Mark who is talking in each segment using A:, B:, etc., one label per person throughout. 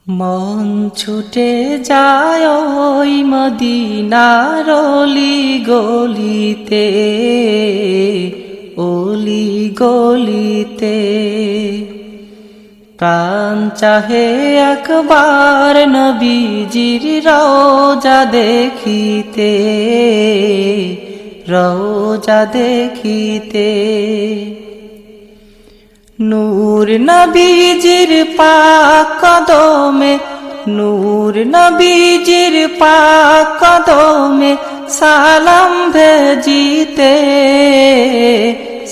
A: মন ছুটে যায় ওই মদিনার অলি গলিতে, অলি গলিতে। প্রাণ চাহে একবার নবীজির রওজা দেখিতে, রওজা দেখিতে। নূর নবীজির পাক কদমে, নূর নবীজির পাক কদমে সালাম ভেজিতে,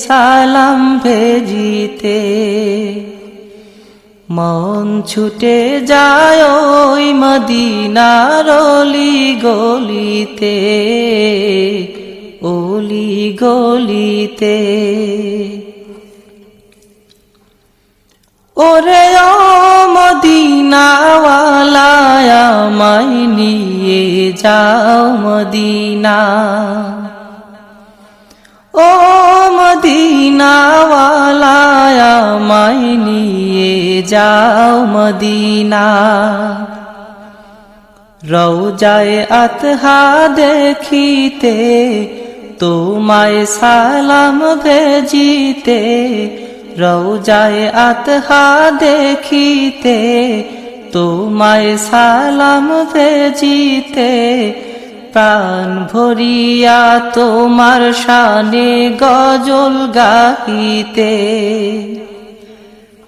A: সালাম ভেজিতে। মন ছুটে যায় ওই মদিনার অলি গলিতে, অলি গলিতে। ওরে ও মদিনাওয়ালা আমায় নিয়ে যাও মদিনা, ও মদিনাওয়ালা আমায় নিয়ে যাও মদিনা। রওজায়ে আতহা দেখিতে, তোমায় সালাম ভেজিতে। রওজায়ে আতহা দেখিতে, তোমায় সালাম ভেজিতে। প্রাণ ভরিয়া তোমার শানে গজল গাহিতে,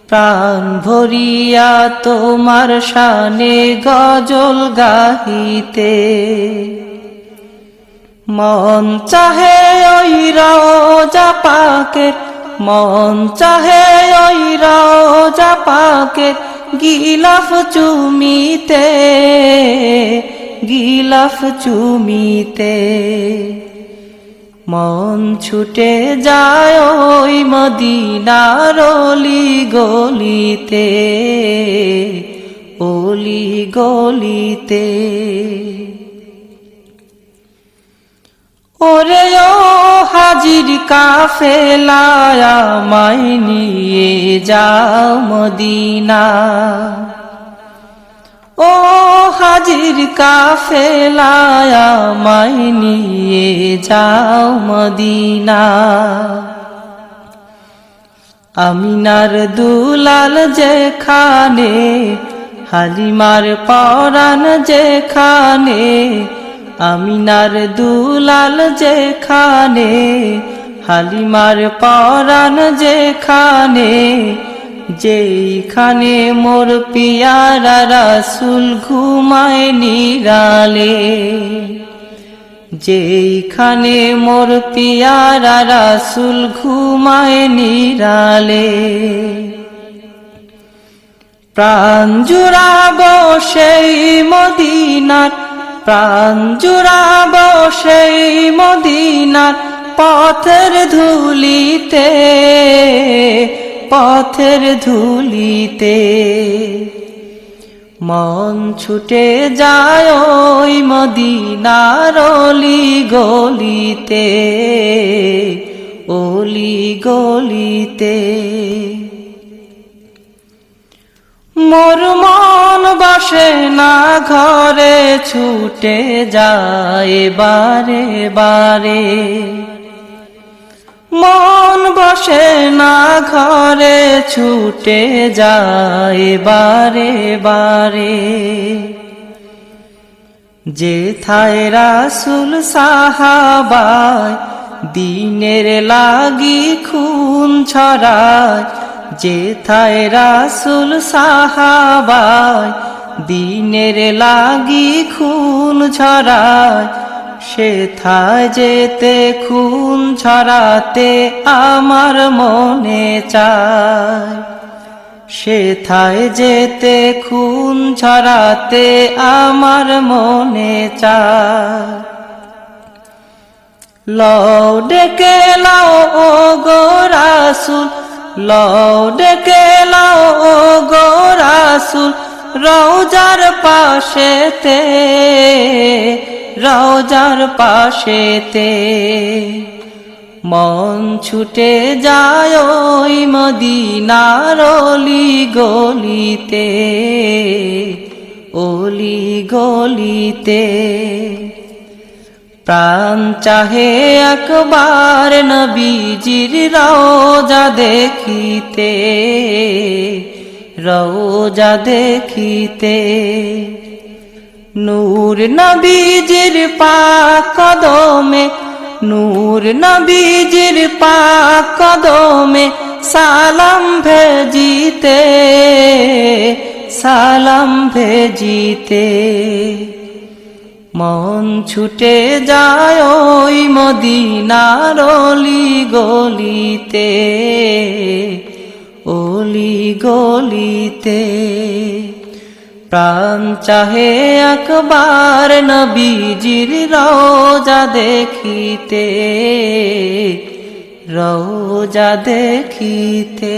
A: প্রাণ ভরিয়া তোমার শানে গজল গাহিতে। মন চাহে ওই রওজা পাকের, মন চাহে ওই রওজা পাকের গিলাফ চুমিতে, গিলাফ চুমিতে। মন ছুটে যায় ওই মদিনার অলি গলিতে, অলি গলিতে। ওরে ও হাজির কাফেলা আমায় নিয়ে যাও মদিনা, ও হাজির কাফেলা আমায় নিয়ে যাও মদিনা। আমিনার দুলাল যেখানে, হালিমার পরাণ যেখানে। আমিনার দুলাল যেখানে, হালিমার পরাণ যেখানে। যেখানে মোর পিয়ারা রাসূল ঘুমায় নিরালে, যেখানে মোর পিয়ারা রাসূল ঘুমায় নিরালে। প্রাণ জুড়াবো সেই মদিনার, প্রাণ জুড়াবো সেই মদিনার পথের ধুলিতে, পথের ধুলিতে। মন ছুটে যায় ওই মদিনার অলি গলিতে, অলি গলিতে। মোর মন বসে না ঘরে, ছুটে যায় বারে বারে। মন বসে না ঘরে, ছুটে যায় বারে বারে। যেথায় রাসূল সাহাবায় দিনের লাগি খুন ছড়ায়, যেথায় রাসূল সাহাবায় দিনের লাগি খুন ছড়ায়। সেথায় যেতে খুন ছড়াতে আমার মনে চায়, সেথায় যেতে খুন ছড়াতে আমার মনে চায়। লও ডেকে লাও ও গো রাসূল, লও ডেকে লাও ও গো রাসূল রওজার পাশেতে, রওজার পাশেতে। মন ছুটে যায় ওই মদিনার অলি গলিতে। অলি গলিতে। প্রাণ চাহে একবার নবীজির রওজা দেখিতে, রওজা দেখিতে। নূর নবীজির পাক কদমে, নূর নবীজির পাক কদমে সালাম ভেজিতে, সালাম ভেজিতে। মন ছুটে যায় ওই মদিনার অলি গলিতে, অলি গলিতে। প্রাণ চাহে একবার নবীজির রওজা দেখিতে, রওজা দেখিতে।